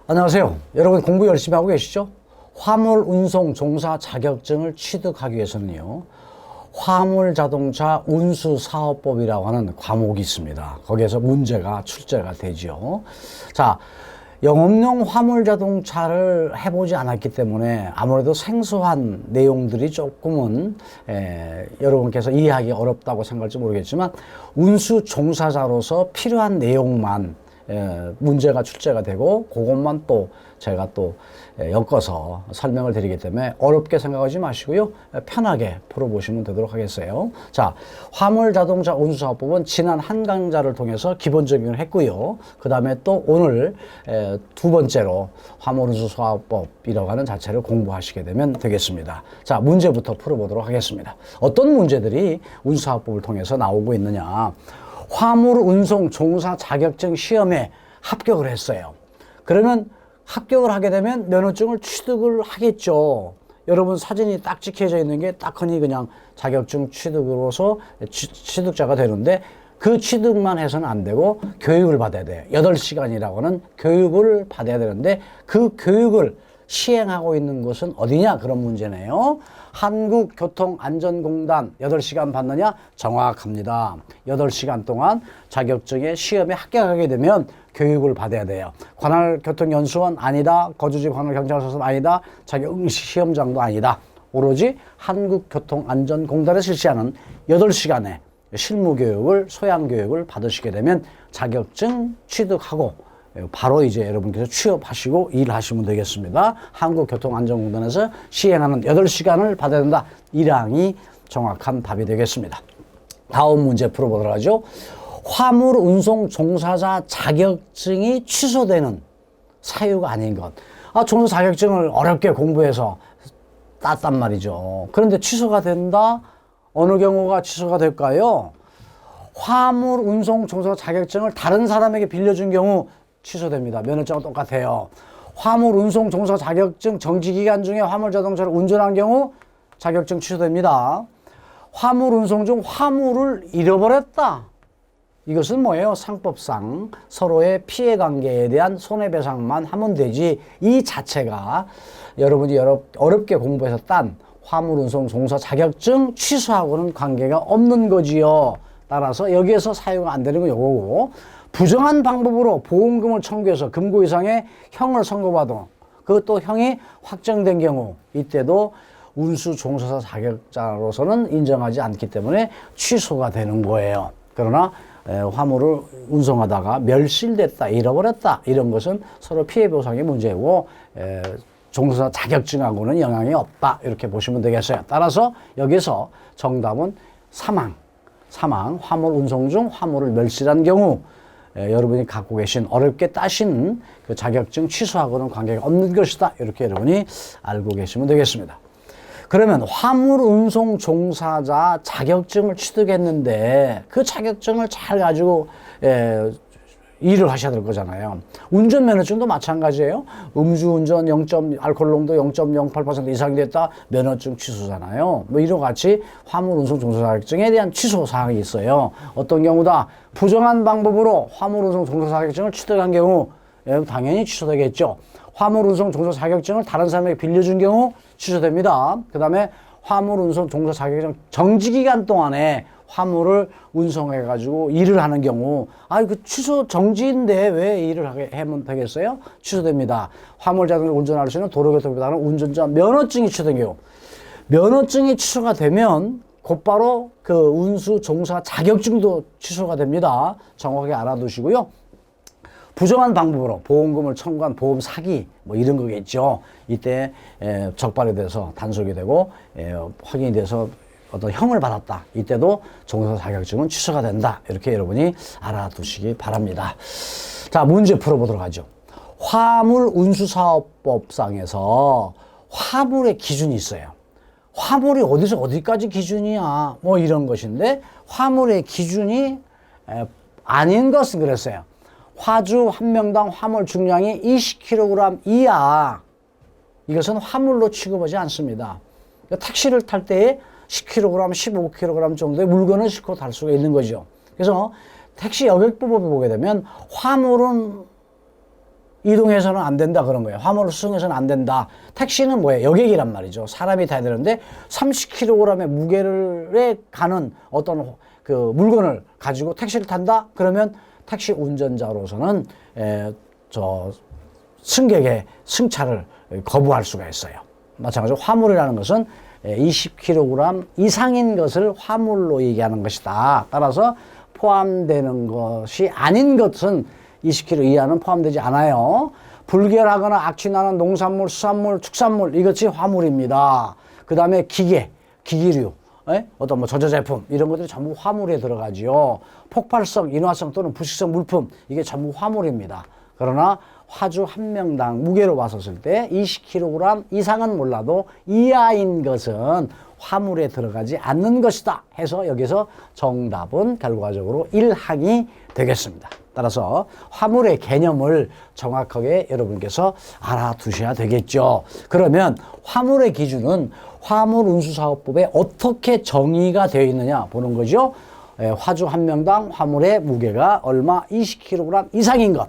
안녕하세요. 여러분 공부 열심히 하고 계시죠? 화물 운송 종사 자격증을 취득하기 위해서는요, 화물자동차 운수사업법이라고 하는 과목이 있습니다. 거기에서 문제가 출제가 되죠. 자, 영업용 화물자동차를 해보지 않았기 때문에 아무래도 생소한 내용들이 조금은 여러분께서 이해하기 어렵다고 생각할지 모르겠지만, 운수 종사자로서 필요한 내용만 문제가 출제가 되고, 그것만 또 제가 또 엮어서 설명을 드리기 때문에 어렵게 생각하지 마시고요, 편하게 풀어보시면 되도록 하겠어요. 자, 화물자동차 운수사업법은 지난 한 강좌를 통해서 기본 적용을 했고요. 그 다음에 또 오늘 두 번째로 화물운수사업법이라고 하는 자체를 공부하시게 되면 되겠습니다. 자, 문제부터 풀어보도록 하겠습니다. 어떤 문제들이 운수사업법을 통해서 나오고 있느냐. 화물 운송 종사 자격증 시험에 합격을 했어요. 그러면 합격을 하게 되면 면허증을 취득을 하겠죠. 여러분 사진이 딱 찍혀져 있는 게 딱 흔히 그냥 자격증 취득으로서 취득자가 되는데, 그 취득만 해서는 안 되고 교육을 받아야 돼요. 8시간이라고 하는 교육을 받아야 되는데, 그 교육을 시행하고 있는 곳은 어디냐, 그런 문제네요. 한국교통안전공단 8시간 받느냐? 정확합니다. 8시간 동안 자격증의 시험에 합격하게 되면 교육을 받아야 돼요. 관할교통연수원 아니다. 거주지 관할경찰서는 아니다. 자격시험장도 아니다. 오로지 한국교통안전공단에 실시하는 8시간의 실무교육을, 소양교육을 받으시게 되면 자격증 취득하고 바로 이제 여러분께서 취업하시고 일하시면 되겠습니다. 한국교통안전공단에서 시행하는 8시간을 받아야 된다. 1항이 정확한 답이 되겠습니다. 다음 문제 풀어보도록 하죠. 화물 운송 종사자 자격증이 취소되는 사유가 아닌 것. 종사 자격증을 어렵게 공부해서 땄단 말이죠. 그런데 취소가 된다? 어느 경우가 취소가 될까요? 화물 운송 종사 자격증을 다른 사람에게 빌려준 경우 취소됩니다. 면허증은 똑같아요. 화물 운송 종사 자격증 정지기간 중에 화물 자동차를 운전한 경우 자격증 취소됩니다. 화물 운송 중 화물을 잃어버렸다. 이것은 뭐예요? 상법상 서로의 피해관계에 대한 손해배상만 하면 되지, 이 자체가 여러분이 어렵게 공부해서 딴 화물 운송 종사 자격증 취소하고는 관계가 없는 거지요. 따라서 여기에서 사유가 안 되는 건 요거고, 부정한 방법으로 보험금을 청구해서 금고 이상의 형을 선고받아 그것도 형이 확정된 경우, 이때도 운수 종사자 자격자로서는 인정하지 않기 때문에 취소가 되는 거예요. 그러나 화물을 운송하다가 멸실됐다, 잃어버렸다, 이런 것은 서로 피해보상의 문제고 종사자 자격증하고는 영향이 없다, 이렇게 보시면 되겠어요. 따라서 여기서 정답은 사망, 화물 운송 중 화물을 멸실한 경우 여러분이 갖고 계신 어렵게 따신 그 자격증 취소하고는 관계가 없는 것이다, 이렇게 여러분이 알고 계시면 되겠습니다. 그러면 화물 운송 종사자 자격증을 취득했는데 그 자격증을 잘 가지고 일을 하셔야 될 거잖아요. 운전면허증도 마찬가지예요. 음주운전 알코올 농도 0.08% 이상이 됐다, 면허증 취소잖아요. 뭐 이와 같이 화물 운송 종사 자격증에 대한 취소 사항이 있어요. 어떤 경우다? 부정한 방법으로 화물 운송 종사 자격증을 취득한 경우 당연히 취소되겠죠. 화물 운송 종사 자격증을 다른 사람에게 빌려준 경우 취소됩니다. 그 다음에 화물 운송 종사 자격증 정지기간 동안에 화물을 운송해가지고 일을 하는 경우, 그 취소 정지인데 왜 일을 하면 되겠어요? 취소됩니다. 화물자동차 운전할 수 있는 도로교통법에 운전자 면허증이 취소된 경우, 면허증이 취소가 되면 곧바로 그 운수 종사 자격증도 취소가 됩니다. 정확하게 알아두시고요. 부정한 방법으로 보험금을 청구한 보험 사기, 뭐 이런 거겠죠. 이때 적발이 돼서 단속이 되고 확인이 돼서 어떤 형을 받았다. 이때도 종사 자격증은 취소가 된다. 이렇게 여러분이 알아두시기 바랍니다. 자, 문제 풀어보도록 하죠. 화물 운수사업법상에서 화물의 기준이 있어요. 화물이 어디서 어디까지 기준이야, 뭐 이런 것인데, 화물의 기준이 아닌 것은 그랬어요. 화주 한 명당 화물 중량이 20kg 이하, 이것은 화물로 취급하지 않습니다. 택시를 탈 때에 10kg, 15kg 정도의 물건을 싣고 탈 수가 있는 거죠. 그래서 택시 여객법을 보게 되면 화물은 이동해서는 안 된다 그런 거예요. 화물을 수송해서는 안 된다. 택시는 뭐예요? 여객이란 말이죠. 사람이 타야 되는데 30kg의 무게를 가는 어떤 그 물건을 가지고 택시를 탄다? 그러면 택시 운전자로서는 승객의 승차를 거부할 수가 있어요. 마찬가지로 화물이라는 것은 20kg 이상인 것을 화물로 얘기하는 것이다. 따라서 포함되는 것이 아닌 것은 20kg 이하는 포함되지 않아요. 불결하거나 악취나는 농산물, 수산물, 축산물 이것이 화물입니다. 그 다음에 기기류, 어떤 뭐 전자제품 이런 것들이 전부 화물에 들어가지요. 폭발성, 인화성 또는 부식성 물품 이게 전부 화물입니다. 그러나 화주 한 명당 무게로 봤었을 때 20kg 이상은 몰라도 이하인 것은 화물에 들어가지 않는 것이다 해서 여기서 정답은 결과적으로 1항이 되겠습니다. 따라서 화물의 개념을 정확하게 여러분께서 알아두셔야 되겠죠. 그러면 화물의 기준은 화물운수사업법에 어떻게 정의가 되어 있느냐 보는 거죠. 화주 한 명당 화물의 무게가 얼마 20kg 이상인 것.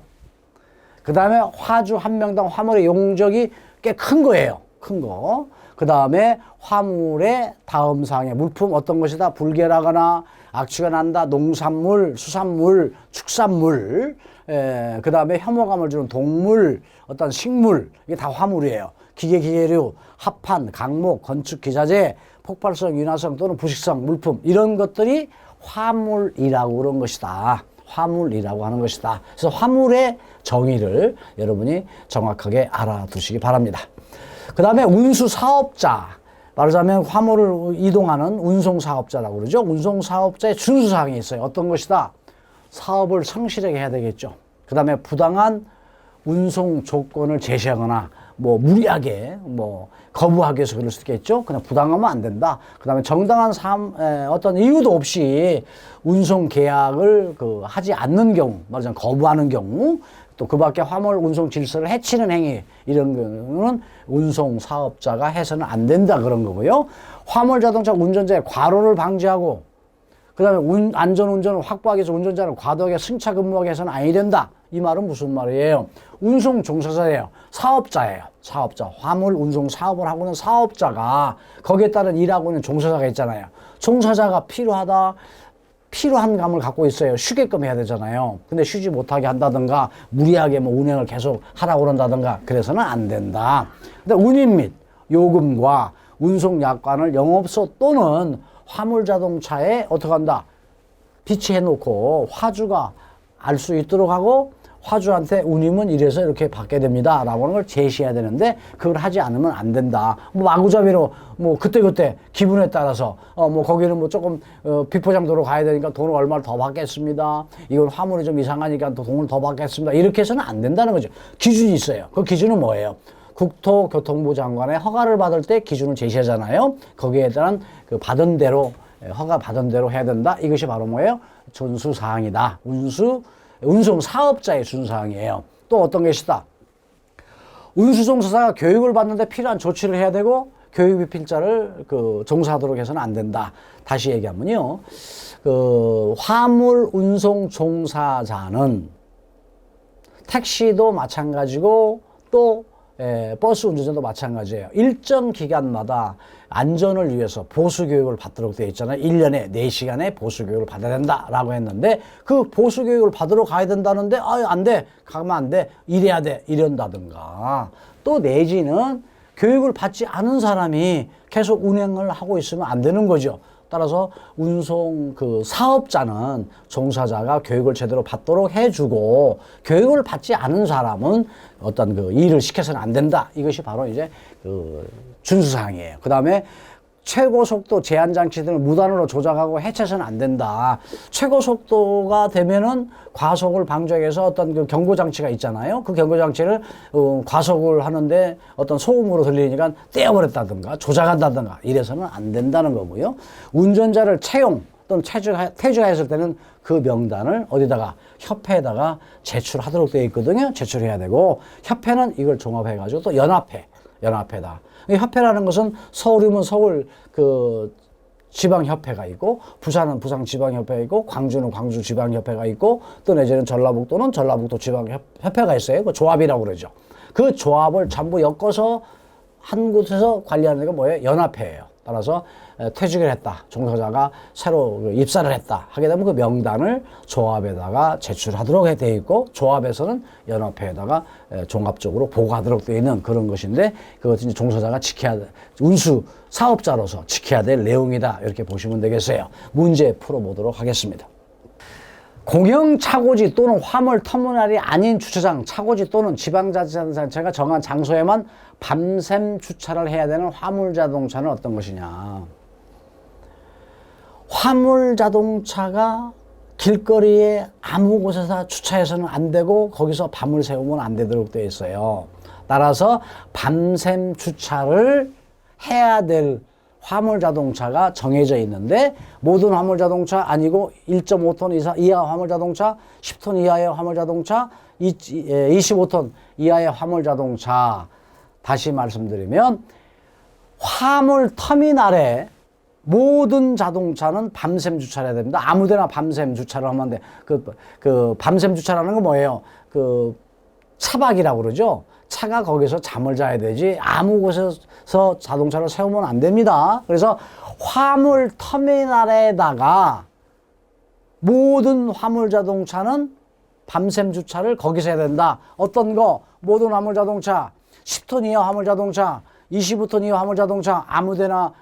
그 다음에 화주 한 명당 화물의 용적이 꽤 큰 거예요. 큰 거. 그 다음에 화물의 다음 사항의 물품 어떤 것이다. 불결하거나 악취가 난다. 농산물, 수산물, 축산물. 그 다음에 혐오감을 주는 동물, 어떤 식물. 이게 다 화물이에요. 기계류, 합판, 강목, 건축, 기자재, 폭발성, 인화성 또는 부식성 물품. 이런 것들이 화물이라고 그런 것이다. 화물이라고 하는 것이다. 그래서 화물의 정의를 여러분이 정확하게 알아두시기 바랍니다. 그 다음에 운수사업자, 말하자면 화물을 이동하는 운송사업자라고 그러죠. 운송사업자의 준수사항이 있어요. 어떤 것이다? 사업을 성실하게 해야 되겠죠. 그 다음에 부당한 운송 조건을 제시하거나 뭐 무리하게 뭐 거부하기 위해서 그럴 수도 있겠죠. 그냥 부당하면 안 된다. 그 다음에 정당한 어떤 이유도 없이 운송 계약을 하지 않는 경우, 말하자면 거부하는 경우, 또 그 밖에 화물 운송 질서를 해치는 행위, 이런 경우는 운송 사업자가 해서는 안 된다 그런 거고요. 화물 자동차 운전자의 과로를 방지하고, 그 다음에 안전 운전을 확보하기 위해서 운전자를 과도하게 승차 근무하게 해서는 아니 된다. 이 말은 무슨 말이에요? 운송 종사자예요. 사업자예요. 사업자. 화물 운송 사업을 하고 있는 사업자가 거기에 따른 일하고 있는 종사자가 있잖아요. 종사자가 필요한 감을 갖고 있어요. 쉬게끔 해야 되잖아요. 근데 쉬지 못하게 한다든가 무리하게 뭐 운행을 계속 하라고 그런다든가 그래서는 안 된다. 근데 운임 및 요금과 운송 약관을 영업소 또는 화물 자동차에 어떻게 한다? 비치해 놓고 화주가 알 수 있도록 하고 화주한테 운임은 이래서 이렇게 받게 됩니다. 라고 하는 걸 제시해야 되는데 그걸 하지 않으면 안 된다. 뭐 마구잡이로 뭐 그때그때 기분에 따라서 뭐 거기는 뭐 조금 비포장도로 가야 되니까 돈을 얼마를 더 받겠습니다. 이건 화물이 좀 이상하니까 또 돈을 더 받겠습니다. 이렇게 해서는 안 된다는 거죠. 기준이 있어요. 그 기준은 뭐예요? 국토교통부 장관의 허가를 받을 때 기준을 제시하잖아요. 거기에 대한 그 받은 대로 허가 받은 대로 해야 된다. 이것이 바로 뭐예요? 준수사항이다. 운송 사업자의 준수사항이에요. 또 어떤 것이다? 운수종사자가 교육을 받는데 필요한 조치를 해야 되고 교육비 필자를 종사하도록 해서는 안 된다. 다시 얘기하면요. 화물 운송 종사자는 택시도 마찬가지고 또 버스 운전자도 마찬가지예요. 일정 기간마다 안전을 위해서 보수교육을 받도록 되어 있잖아요. 1년에 4시간의 보수교육을 받아야 된다라고 했는데 그 보수교육을 받으러 가야 된다는데 안 돼. 가면 안 돼. 이래야 돼. 이런다든가. 또 내지는 교육을 받지 않은 사람이 계속 운행을 하고 있으면 안 되는 거죠. 따라서 운송 사업자는 종사자가 교육을 제대로 받도록 해주고 교육을 받지 않은 사람은 어떤 일을 시켜서는 안 된다. 이것이 바로 이제 준수사항이에요. 그 다음에 최고속도 제한장치 등을 무단으로 조작하고 해체해서는 안 된다. 최고속도가 되면은 과속을 방지하기 위해서 어떤 경고장치가 있잖아요. 그 경고장치를 과속을 하는데 어떤 소음으로 들리니까 떼어버렸다든가 조작한다든가 이래서는 안 된다는 거고요. 운전자를 채용 또는 퇴직하였을 때는 그 명단을 어디다가 협회에다가 제출하도록 되어 있거든요. 제출해야 되고 협회는 이걸 종합해가지고 또 연합회다. 협회라는 것은 서울이면 서울 지방협회가 있고, 부산은 부산지방협회가 있고, 광주는 광주지방협회가 있고, 또 내지는 전라북도는 전라북도 지방협회가 있어요. 그 조합이라고 그러죠. 그 조합을 전부 엮어서 한 곳에서 관리하는 게 뭐예요? 연합회예요. 따라서 퇴직을 했다, 종사자가 새로 입사를 했다 하게 되면 그 명단을 조합에다가 제출하도록 되어 있고, 조합에서는 연합회에다가 종합적으로 보고하도록 되어 있는 그런 것인데, 그것은 이제 종사자가 지켜야 돼, 운수 사업자로서 지켜야 될 내용이다, 이렇게 보시면 되겠어요. 문제 풀어보도록 하겠습니다. 공영 차고지 또는 화물 터미널이 아닌 주차장, 차고지 또는 지방자치단체가 정한 장소에만 밤샘 주차를 해야 되는 화물자동차는 어떤 것이냐. 화물자동차가 길거리에 아무 곳에서 주차해서는 안 되고, 거기서 밤을 새우면 안 되도록 되어 있어요. 따라서 밤샘 주차를 해야 될 화물자동차가 정해져 있는데, 모든 화물자동차 아니고 1.5톤 이하 화물자동차, 10톤 이하의 화물자동차, 25톤 이하의 화물자동차. 다시 말씀드리면, 화물터미널에 모든 자동차는 밤샘 주차를 해야 됩니다. 아무데나 밤샘 주차를 하면 안 돼. 밤샘 주차라는 건 뭐예요? 차박이라고 그러죠. 차가 거기서 잠을 자야 되지 아무 곳에서 자동차를 세우면 안 됩니다. 그래서 화물 터미널에다가 모든 화물 자동차는 밤샘 주차를 거기서 해야 된다. 어떤 거? 모든 화물 자동차, 10톤 이하 화물 자동차, 25톤 이하 화물 자동차, 아무데나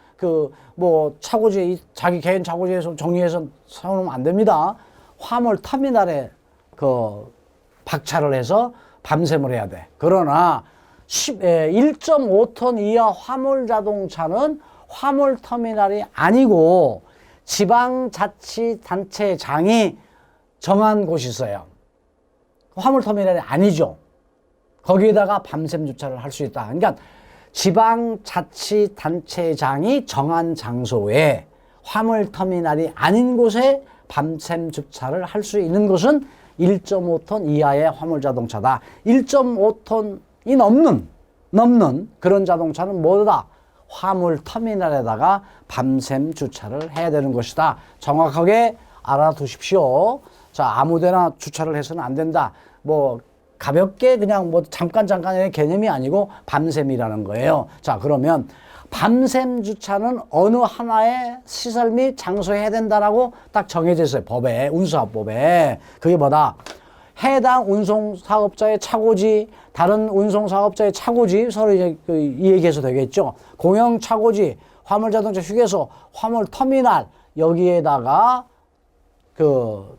차고지, 자기 개인 차고지에서 정리해서 세우면 안 됩니다. 화물 터미널에 박차를 해서 밤샘을 해야 돼. 그러나 1.5톤 이하 화물 자동차는 화물 터미널이 아니고 지방자치단체장이 정한 곳이 있어요. 화물 터미널이 아니죠. 거기에다가 밤샘 주차를 할 수 있다. 그러니까 지방자치단체장이 정한 장소에 화물 터미널이 아닌 곳에 밤샘 주차를 할 수 있는 곳은 1.5톤 이하의 화물 자동차다. 1.5톤이 넘는 그런 자동차는 뭐다? 화물 터미널에다가 밤샘 주차를 해야 되는 것이다. 정확하게 알아두십시오. 자, 아무데나 주차를 해서는 안 된다. 가볍게 그냥 잠깐의 개념이 아니고 밤샘이라는 거예요. 자, 그러면 밤샘 주차는 어느 하나의 시설 및 장소에 해야 된다라고 딱 정해져 있어요. 법에, 운수사업법에. 그게 뭐다? 해당 운송사업자의 차고지, 다른 운송사업자의 차고지, 서로 이제 이 얘기해서 되겠죠. 공영 차고지, 화물자동차 휴게소, 화물터미널, 여기에다가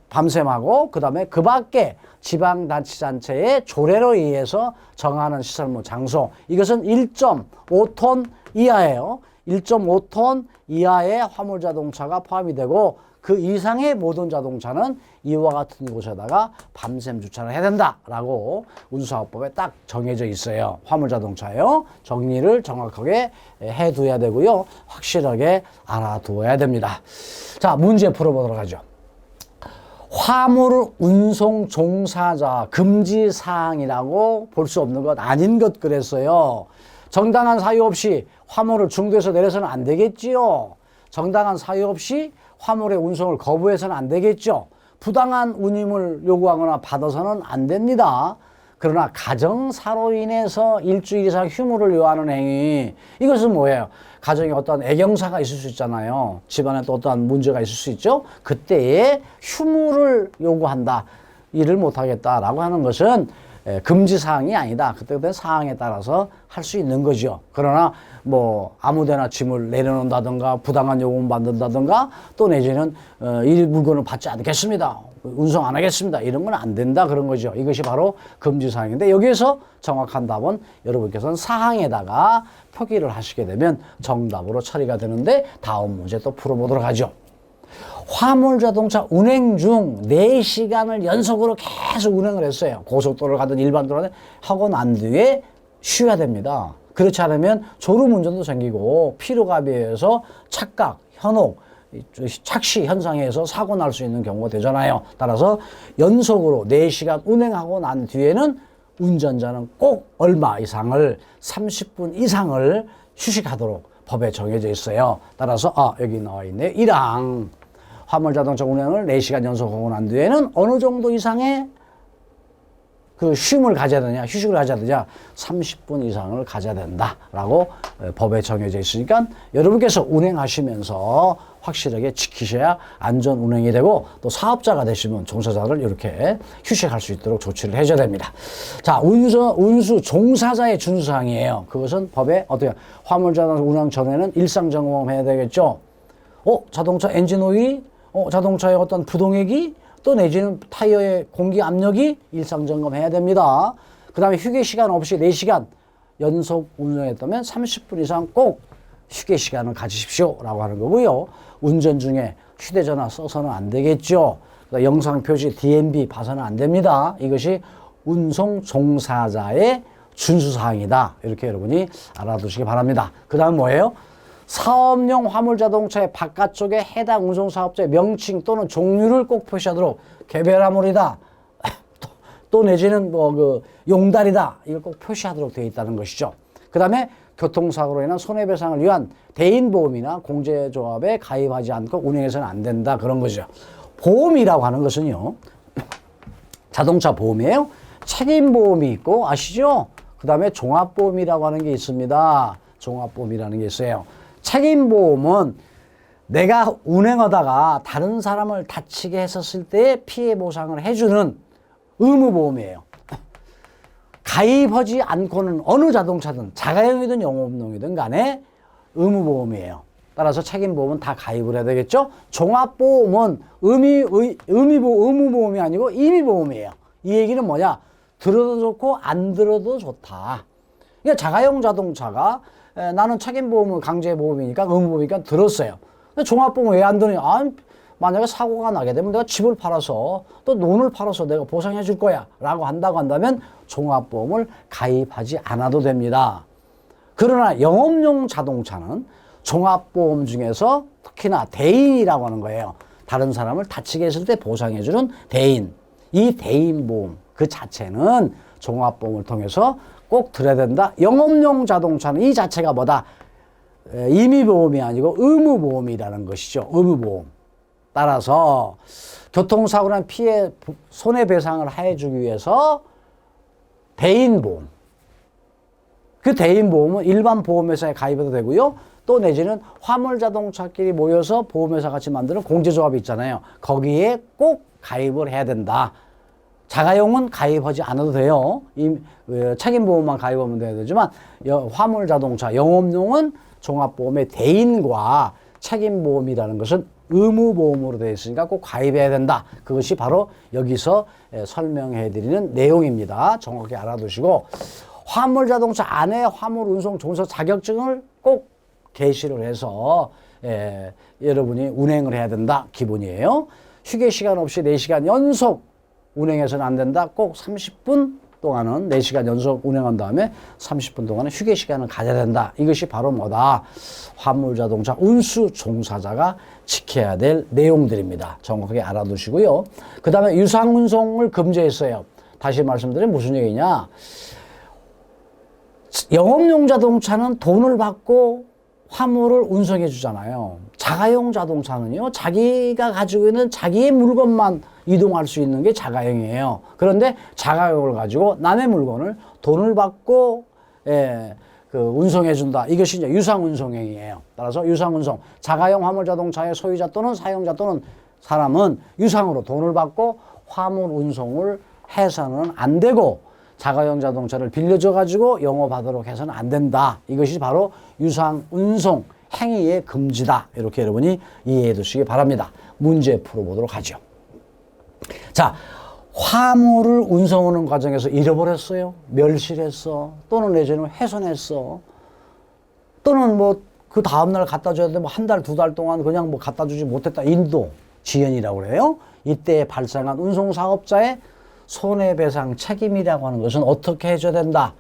밤샘하고, 그 다음에 그 밖에 지방자치단체의 조례로 의해서 정하는 시설물 장소. 이것은 1.5톤 이하예요. 1.5톤 이하의 화물자동차가 포함이 되고, 그 이상의 모든 자동차는 이와 같은 곳에다가 밤샘 주차를 해야 된다라고 운수사업법에 딱 정해져 있어요. 화물자동차요. 정리를 정확하게 해둬야 되고요. 확실하게 알아두어야 됩니다. 자, 문제 풀어보도록 하죠. 화물 운송 종사자 금지 사항이라고 볼 수 없는 것, 아닌 것 그랬어요. 정당한 사유 없이 화물을 중도에서 내려서는 안 되겠지요. 정당한 사유 없이 화물의 운송을 거부해서는 안 되겠죠. 부당한 운임을 요구하거나 받아서는 안 됩니다. 그러나 가정사로 인해서 일주일 이상 휴무를 요하는 행위, 이것은 뭐예요? 가정에 어떠한 애경사가 있을 수 있잖아요. 집안에 또 어떠한 문제가 있을 수 있죠. 그때에 휴무를 요구한다, 일을 못하겠다라고 하는 것은 금지사항이 아니다. 그때 사항에 따라서 할 수 있는 거죠. 그러나 아무데나 짐을 내려놓는다든가 부당한 요금을 받는다든가, 또 내지는 이 물건을 받지 않겠습니다, 운송 안 하겠습니다, 이런 건 안 된다, 그런 거죠. 이것이 바로 금지사항인데, 여기에서 정확한 답은 여러분께서는 사항에다가 표기를 하시게 되면 정답으로 처리가 되는데, 다음 문제 또 풀어보도록 하죠. 화물자동차 운행 중 4시간을 연속으로 계속 운행을 했어요. 고속도로를 가든 일반 도로를 하고 난 뒤에 쉬어야 됩니다. 그렇지 않으면 졸음운전도 생기고 피로감에서 착각, 현혹, 착시 현상에서 사고 날 수 있는 경우가 되잖아요. 따라서 연속으로 4시간 운행하고 난 뒤에는 운전자는 꼭 얼마 이상을, 30분 이상을 휴식하도록, 법에 정해져 있어요. 따라서 여기 나와 있네요. 1항 화물자동차 운행을 4시간 연속하고 난 뒤에는 어느 정도 이상의 그 휴식을 가져야 되냐 30분 이상을 가져야 된다라고 법에 정해져 있으니까 여러분께서 운행하시면서 확실하게 지키셔야 안전 운행이 되고 또 사업자가 되시면 종사자를 이렇게 휴식할 수 있도록 조치를 해줘야 됩니다. 자, 운수 종사자의 준수사항이에요. 그것은 법에 어떻게 화물자동차 운행 전에는 일상 점검해야 되겠죠. 자동차 엔진 오일이 자동차의 어떤 부동액이 또 내지는 타이어의 공기 압력이 일상 점검해야 됩니다. 그 다음에 휴게 시간 없이 4시간 연속 운전했다면 30분 이상 꼭 휴게 시간을 가지십시오 라고 하는 거고요. 운전 중에 휴대전화 써서는 안 되겠죠. 영상 표시 DMB 봐서는 안 됩니다. 이것이 운송 종사자의 준수사항이다. 이렇게 여러분이 알아두시기 바랍니다. 그 다음 뭐예요? 사업용 화물자동차의 바깥쪽에 해당 운송사업자의 명칭 또는 종류를 꼭 표시하도록 개별화물이다. 또 내지는 용달이다. 이걸 꼭 표시하도록 되어 있다는 것이죠. 그 다음에 교통사고로 인한 손해배상을 위한 대인보험이나 공제조합에 가입하지 않고 운행해서는 안 된다. 그런 거죠. 보험이라고 하는 것은요. 자동차 보험이에요. 책임보험이 있고 아시죠? 그 다음에 종합보험이라고 하는 게 있습니다. 종합보험이라는 게 있어요. 책임보험은 내가 운행하다가 다른 사람을 다치게 했었을 때 피해 보상을 해주는 의무보험이에요. 가입하지 않고는 어느 자동차든 자가용이든 영업용이든 간에 의무보험이에요. 따라서 책임보험은 다 가입을 해야 되겠죠. 종합보험은 의무보험이 아니고 임의보험이에요. 이 얘기는 뭐냐? 들어도 좋고 안 들어도 좋다. 그러니까 자가용 자동차가 나는 책임보험은 강제보험이니까 의무보험이니까 들었어요. 근데 종합보험은 왜 안 드느냐? 만약에 사고가 나게 되면 내가 집을 팔아서 또 논을 팔아서 내가 보상해 줄 거야 라고 한다고 한다면 종합보험을 가입하지 않아도 됩니다. 그러나 영업용 자동차는 종합보험 중에서 특히나 대인이라고 하는 거예요. 다른 사람을 다치게 했을 때 보상해 주는 대인. 이 대인보험 그 자체는 종합보험을 통해서 꼭 들어야 된다. 영업용 자동차는 이 자체가 뭐다? 임의보험이 아니고 의무보험이라는 것이죠. 의무보험. 따라서 교통사고 난 피해 손해배상을 해주기 위해서 대인보험. 그 대인보험은 일반 보험회사에 가입해도 되고요. 또 내지는 화물자동차끼리 모여서 보험회사 같이 만드는 공제조합이 있잖아요. 거기에 꼭 가입을 해야 된다. 자가용은 가입하지 않아도 돼요. 책임보험만 가입하면 되지만 화물자동차, 영업용은 종합보험의 대인과 책임보험이라는 것은 의무보험으로 되어 있으니까 꼭 가입해야 된다. 그것이 바로 여기서 설명해드리는 내용입니다. 정확히 알아두시고 화물자동차 안에 화물운송 종사 자격증을 꼭 게시를 해서 여러분이 운행을 해야 된다. 기본이에요. 휴게시간 없이 4시간 연속 운행해서는 안 된다. 꼭 30분 동안은 4시간 연속 운행한 다음에 30분 동안은 휴게 시간을 가져야 된다. 이것이 바로 뭐다? 화물자동차 운수 종사자가 지켜야 될 내용들입니다. 정확하게 알아두시고요. 그 다음에 유상운송을 금지했어요. 다시 말씀드리면 무슨 얘기냐? 영업용 자동차는 돈을 받고 화물을 운송해 주잖아요. 자가용 자동차는요, 자기가 가지고 있는 자기의 물건만 이동할 수 있는 게 자가용이에요. 그런데 자가용을 가지고 남의 물건을 돈을 받고 운송해 준다. 이것이 이제 유상운송행위예요. 따라서 유상운송, 자가용 화물 자동차의 소유자 또는 사용자 또는 사람은 유상으로 돈을 받고 화물 운송을 해서는 안 되고 자가용 자동차를 빌려줘 가지고 영업하도록 해서는 안 된다. 이것이 바로 유상운송 행위의 금지다. 이렇게 여러분이 이해해 두시기 바랍니다. 문제 풀어보도록 하죠. 자, 화물을 운송하는 과정에서 잃어버렸어요. 멸실했어. 또는 내지는 훼손했어. 또는 뭐 그 다음날 갖다 줘야 되는데 뭐 한 달, 두 달 동안 그냥 뭐 갖다 주지 못했다. 인도 지연이라고 그래요. 이때 발생한 운송사업자의 손해배상 책임이라고 하는 것은 어떻게 해줘야 된다?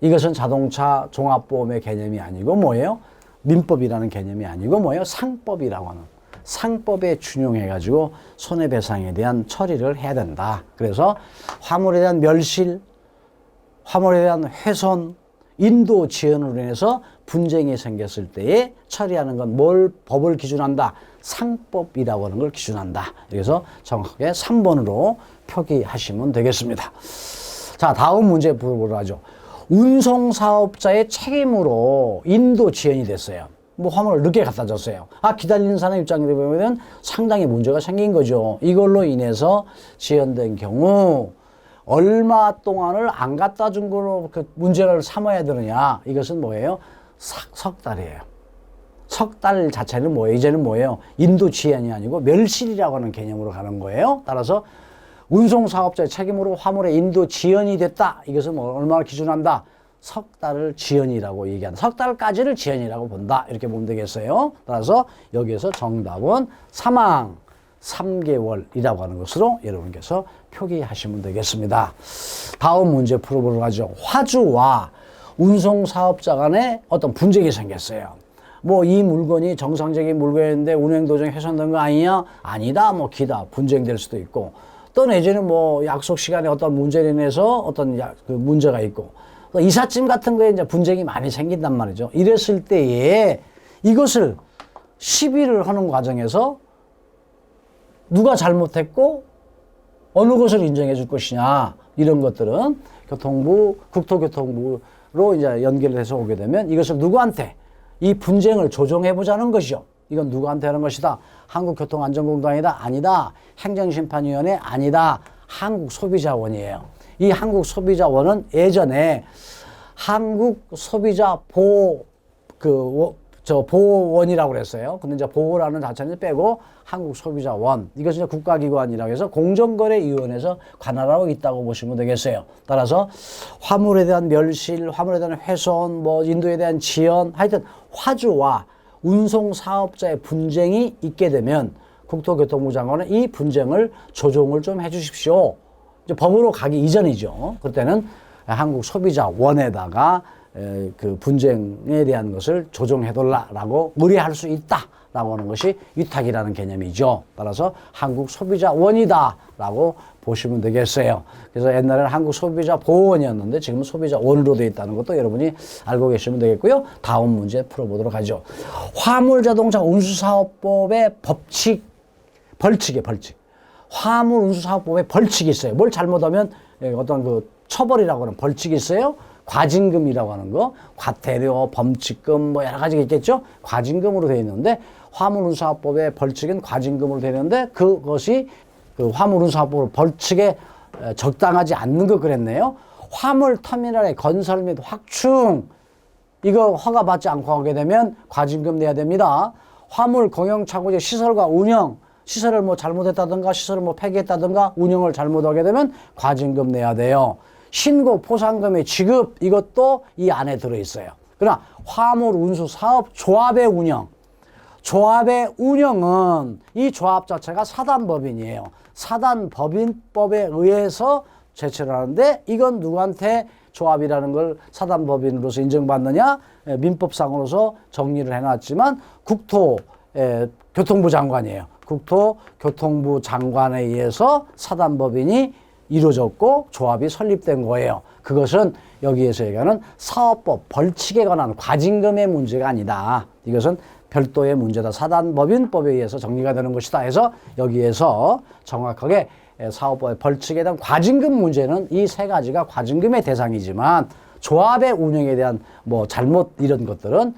이것은 자동차 종합보험의 개념이 아니고 뭐예요? 민법이라는 개념이 아니고 뭐예요? 상법이라고 하는. 상법에 준용해가지고 손해배상에 대한 처리를 해야 된다. 그래서 화물에 대한 멸실, 화물에 대한 훼손, 인도 지연으로 인해서 분쟁이 생겼을 때에 처리하는 건 뭘 법을 기준한다? 상법이라고 하는 걸 기준한다. 그래서 정확하게 3번으로 표기하시면 되겠습니다. 자, 다음 문제 보도록 하죠. 운송사업자의 책임으로 인도 지연이 됐어요. 뭐 화물을 늦게 갖다 줬어요. 아, 기다리는 사람 입장에 보면 상당히 문제가 생긴 거죠. 이걸로 인해서 지연된 경우 얼마 동안을 안 갖다 준 걸로 그 문제를 삼아야 되느냐. 이것은 뭐예요? 석 달이에요. 석 달 자체는 뭐예요? 이제는 뭐예요? 인도 지연이 아니고 멸실이라고 하는 개념으로 가는 거예요. 따라서 운송사업자의 책임으로 화물의 인도 지연이 됐다. 이것은 뭐 얼마나 기준한다? 석 달을 지연이라고 얘기한다. 석 달까지를 지연이라고 본다. 이렇게 보면 되겠어요. 따라서 여기에서 정답은 사망 3개월이라고 하는 것으로 여러분께서 표기하시면 되겠습니다. 다음 문제 풀어보도록 하죠. 화주와 운송사업자 간에 어떤 분쟁이 생겼어요. 뭐 이 물건이 정상적인 물건인데 운행 도중에 훼손된 거 아니냐? 아니다. 뭐 기다. 분쟁될 수도 있고 또 내지는 뭐 약속 시간에 어떤 문제로 인해서 어떤 그 문제가 있고 이삿짐 같은 거에 이제 분쟁이 많이 생긴단 말이죠. 이랬을 때에 이것을 시비를 하는 과정에서 누가 잘못했고 어느 것을 인정해 줄 것이냐 이런 것들은 교통부, 국토교통부로 이제 연결해서 오게 되면 이것을 누구한테 이 분쟁을 조정해 보자는 것이요. 이건 누구한테 하는 것이다. 한국교통안전공단이다. 아니다. 행정심판위원회 아니다. 한국소비자원이에요. 이 한국소비자원은 예전에 보호원이라고 그랬어요. 근데 이제 보호라는 자체는 빼고 한국소비자원. 이것은 이제 국가기관이라고 해서 공정거래위원회에서 관할하고 있다고 보시면 되겠어요. 따라서 화물에 대한 멸실, 화물에 대한 훼손, 뭐 인도에 대한 지연, 하여튼 화주와 운송사업자의 분쟁이 있게 되면 국토교통부 장관은 이 분쟁을 조정을 좀 해주십시오. 이제 법으로 가기 이전이죠. 그때는 한국소비자원에다가 그 분쟁에 대한 것을 조정해달라고 의뢰할 수 있다라고 하는 것이 위탁이라는 개념이죠. 따라서 한국소비자원이다라고 보시면 되겠어요. 그래서 옛날에는 한국소비자보호원이었는데 지금은 소비자원으로 되어 있다는 것도 여러분이 알고 계시면 되겠고요. 다음 문제 풀어보도록 하죠. 화물자동차 운수사업법의 벌칙이에요, 벌칙. 화물운수사업법에 벌칙이 있어요. 뭘 잘못하면 어떤 그 처벌이라고 하는 벌칙이 있어요. 과징금이라고 하는 거, 과태료, 범칙금 뭐 여러 가지가 있겠죠. 과징금으로 되어 있는데 화물운수사업법의 벌칙은 과징금으로 되어 있는데 그것이 그 화물운수사업법 벌칙에 적당하지 않는 거 그랬네요. 화물터미널의 건설 및 확충 이거 허가받지 않고 하게 되면 과징금 내야 됩니다. 화물 공영차고지 시설과 운영 시설을 뭐 잘못했다든가 시설을 뭐 폐기했다든가 운영을 잘못하게 되면 과징금 내야 돼요. 신고 포상금의 지급 이것도 이 안에 들어있어요. 그러나 화물 운수 사업 조합의 운영은 이 조합 자체가 사단법인이에요. 사단법인법에 의해서 제출을 하는데 이건 누구한테 조합이라는 걸 사단법인으로서 인정받느냐? 민법상으로서 정리를 해놨지만 국토교통부 장관이에요. 국토교통부 장관에 의해서 사단법인이 이루어졌고 조합이 설립된 거예요. 그것은 여기에서 얘기하는 사업법 벌칙에 관한 과징금의 문제가 아니다. 이것은 별도의 문제다. 사단법인법에 의해서 정리가 되는 것이다 해서 여기에서 정확하게 사업법의 벌칙에 대한 과징금 문제는 이 세 가지가 과징금의 대상이지만 조합의 운영에 대한 뭐 잘못 이런 것들은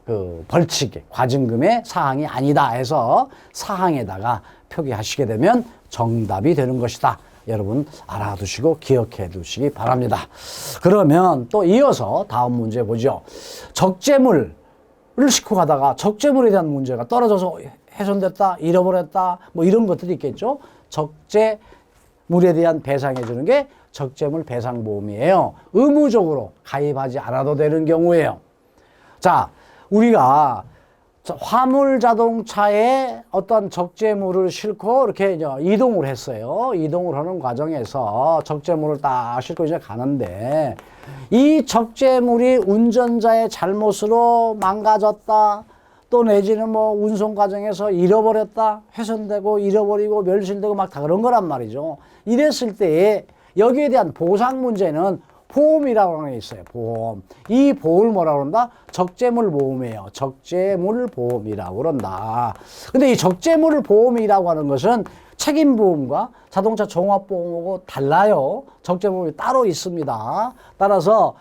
그 벌칙, 과징금의 사항이 아니다 해서 사항에다가 표기하시게 되면 정답이 되는 것이다. 여러분 알아두시고 기억해 두시기 바랍니다. 그러면 또 이어서 다음 문제 보죠. 적재물을 싣고 가다가 적재물에 대한 문제가 떨어져서 훼손됐다, 잃어버렸다, 뭐 이런 것들이 있겠죠. 적재물에 대한 배상해 주는 게 적재물 배상보험이에요. 의무적으로 가입하지 않아도 되는 경우에요. 자, 우리가 화물 자동차에 어떤 적재물을 싣고 이렇게 이동을 했어요. 이동을 하는 과정에서 적재물을 딱 싣고 이제 가는데 이 적재물이 운전자의 잘못으로 망가졌다. 또 내지는 뭐 운송 과정에서 잃어버렸다. 훼손되고 잃어버리고 멸실되고 막 다 그런 거란 말이죠. 이랬을 때에 여기에 대한 보상 문제는 보험이라고 하는 게 있어요. 보험. 이 보험을 뭐라고 그런다? 적재물 보험이에요. 적재물 보험이라고 그런다. 근데 이 적재물 보험이라고 하는 것은 책임보험과 자동차 종합보험하고 달라요. 적재보험이 따로 있습니다. 따라서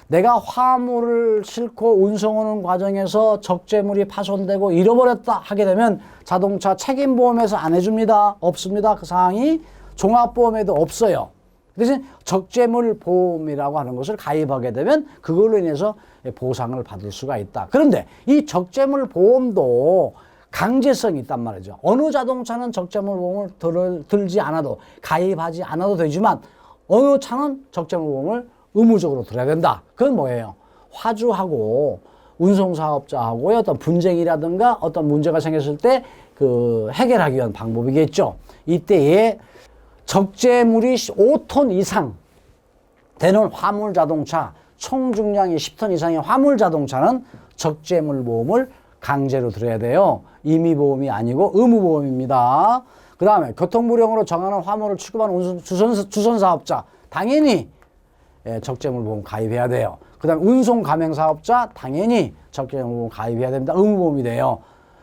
내가 화물을 싣고 운송하는 과정에서 적재물이 파손되고 잃어버렸다 하게 되면 자동차 책임보험에서 안 해줍니다. 없습니다. 그 사항이 종합보험에도 없어요. 대신 적재물 보험이라고 하는 것을 가입하게 되면 그걸로 인해서 보상을 받을 수가 있다. 그런데 이 적재물 보험도 강제성이 있단 말이죠. 어느 자동차는 적재물 보험을 들지 않아도 가입하지 않아도 되지만 어느 차는 적재물 보험을 의무적으로 들어야 된다. 그건 뭐예요? 화주하고 운송사업자하고의 어떤 분쟁이라든가 어떤 문제가 생겼을 때 그 해결하기 위한 방법이겠죠. 이때에 적재물이 5톤 이상 되는 화물 자동차, 총 중량이 10톤 이상의 화물 자동차는 적재물 보험을 강제로 들어야 돼요. 임의보험이 아니고 의무보험입니다. 그 다음에 교통불량으로 정하는 화물을 취급하는 주선사업자 당연히 적재물보험 가입해야 돼요. 그 다음에 운송가맹사업자 당연히 적재물보험 가입해야 됩니다. 의무보험이 돼요.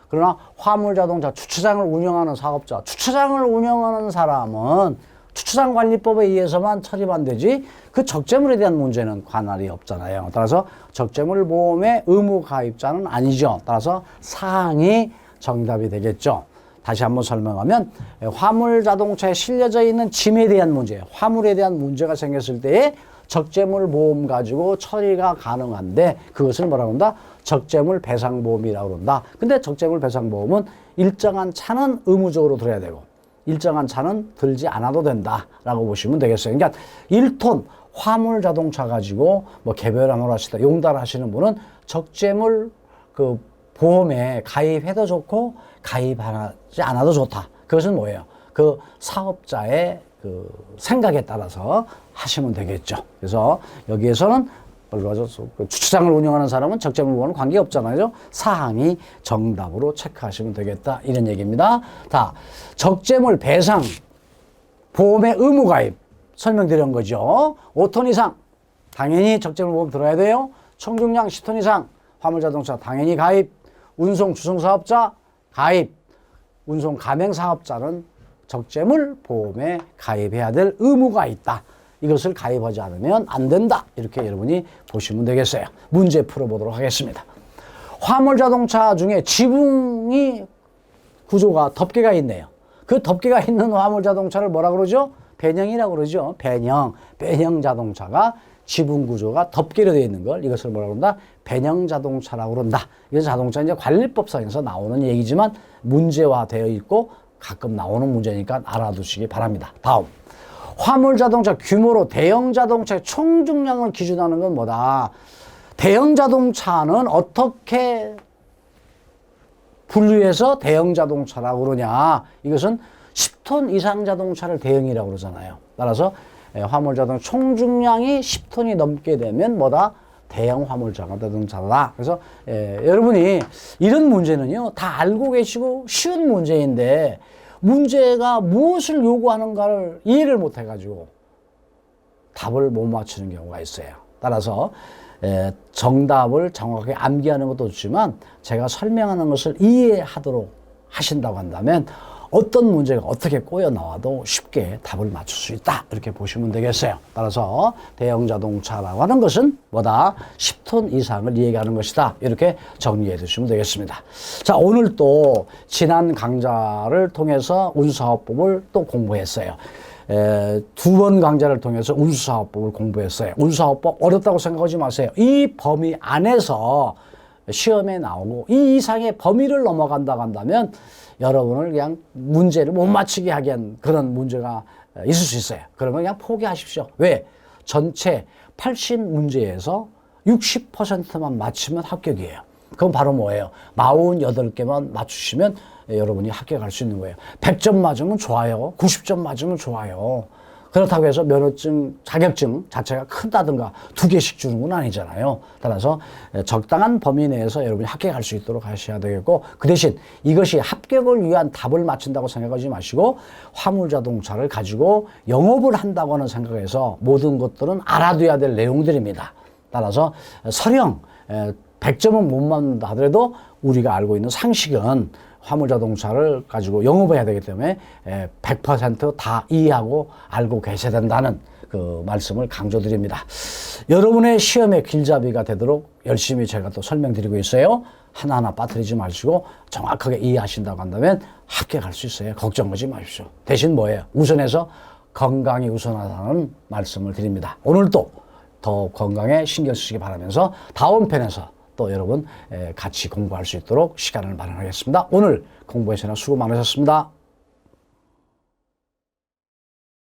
그러나 화물자동차 주차장을 운영하는 사업자, 주차장을 운영하는 사람은 주차장관리법에 의해서만 처리만 되지 그 적재물에 대한 문제는 관할이 없잖아요. 따라서 적재물보험의 의무가입자는 아니죠. 따라서 사항이 정답이 되겠죠. 다시 한번 설명하면 화물자동차에 실려져 있는 짐에 대한 문제, 화물에 대한 문제가 생겼을 때에 적재물보험 가지고 처리가 가능한데 그것을 뭐라고 한다? 적재물배상보험이라고 한다. 근데 적재물배상보험은 일정한 차는 의무적으로 들어야 되고 일정한 차는 들지 않아도 된다라고 보시면 되겠어요. 그러니까 1톤 화물 자동차 가지고 뭐 개별항을 하시다 용달하시는 분은 적재물 그 보험에 가입해도 좋고 가입하지 않아도 좋다. 그것은 뭐예요? 그 사업자의 그 생각에 따라서 하시면 되겠죠. 그래서 여기에서는 주차장을 운영하는 사람은 적재물 보험은 관계없잖아요. 사항이 정답으로 체크하시면 되겠다. 이런 얘기입니다. 자, 적재물 배상 보험의 의무 가입 설명드린 거죠. 5톤 이상 당연히 적재물 보험 들어야 돼요. 총 중량 10톤 이상 화물자동차 당연히 가입. 운송 주송사업자 가입. 운송 가맹사업자는 적재물 보험에 가입해야 될 의무가 있다. 이것을 가입하지 않으면 안 된다. 이렇게 여러분이 보시면 되겠어요. 문제 풀어보도록 하겠습니다. 화물자동차 중에 지붕이 구조가 덮개가 있네요. 그 덮개가 있는 화물자동차를 뭐라 그러죠? 배형이라고 그러죠. 배형. 배형 자동차가 지붕 구조가 덮개로 되어 있는 걸 이것을 뭐라 그런다? 배형 자동차라고 그런다. 이건 자동차 이제 관리법상에서 나오는 얘기지만 문제화되어 있고 가끔 나오는 문제니까 알아두시기 바랍니다. 다음. 화물 자동차 규모로 대형 자동차의 총 중량을 기준하는 건 뭐다? 대형 자동차는 어떻게 분류해서 대형 자동차라고 그러냐? 이것은 10톤 이상 자동차를 대형이라고 그러잖아요. 따라서 화물 자동차 총 중량이 10톤이 넘게 되면 뭐다? 대형 화물 자동차다. 그래서 여러분이 이런 문제는요 다 알고 계시고 쉬운 문제인데 문제가 무엇을 요구하는가를 이해를 못 해가지고 답을 못 맞추는 경우가 있어요. 따라서 정답을 정확하게 암기하는 것도 좋지만 제가 설명하는 것을 이해하도록 하신다고 한다면 어떤 문제가 어떻게 꼬여 나와도 쉽게 답을 맞출 수 있다. 이렇게 보시면 되겠어요. 따라서 대형 자동차라고 하는 것은 뭐다? 10톤 이상을 얘기하는 것이다. 이렇게 정리해 두시면 되겠습니다. 자, 오늘 또 지난 강좌를 통해서 운수사업법을 또 공부했어요. 두 번 강좌를 통해서 운수사업법을 공부했어요. 운수사업법 어렵다고 생각하지 마세요. 이 범위 안에서 시험에 나오고 이 이상의 범위를 넘어간다고 한다면 여러분을 그냥 문제를 못 맞추게 하기엔 그런 문제가 있을 수 있어요. 그러면 그냥 포기하십시오. 왜? 전체 80문제에서 60%만 맞추면 합격이에요. 그건 바로 뭐예요? 48개만 맞추시면 여러분이 합격할 수 있는 거예요. 100점 맞으면 좋아요. 90점 맞으면 좋아요. 그렇다고 해서 면허증, 자격증 자체가 크다든가 2개씩 주는 건 아니잖아요. 따라서 적당한 범위 내에서 여러분이 합격할 수 있도록 하셔야 되겠고, 그 대신 이것이 합격을 위한 답을 맞춘다고 생각하지 마시고 화물자동차를 가지고 영업을 한다고는 생각해서 모든 것들은 알아둬야 될 내용들입니다. 따라서 설령 100점은 못 맞는다 하더라도 우리가 알고 있는 상식은 화물자동차를 가지고 영업해야 되기 때문에 100%다 이해하고 알고 계셔야 된다는 그 말씀을 강조드립니다. 여러분의 시험의 길잡이가 되도록 열심히 제가 또 설명드리고 있어요. 하나하나 빠뜨리지 마시고 정확하게 이해하신다고 한다면 합격할 수 있어요. 걱정하지 마십시오. 대신 뭐예요? 우선해서 건강이 우선하다는 말씀을 드립니다. 오늘도 더 건강에 신경 쓰시기 바라면서 다음 편에서 또 여러분 같이 공부할 수 있도록 시간을 마련하겠습니다. 오늘 공부해주셔서 수고 많으셨습니다.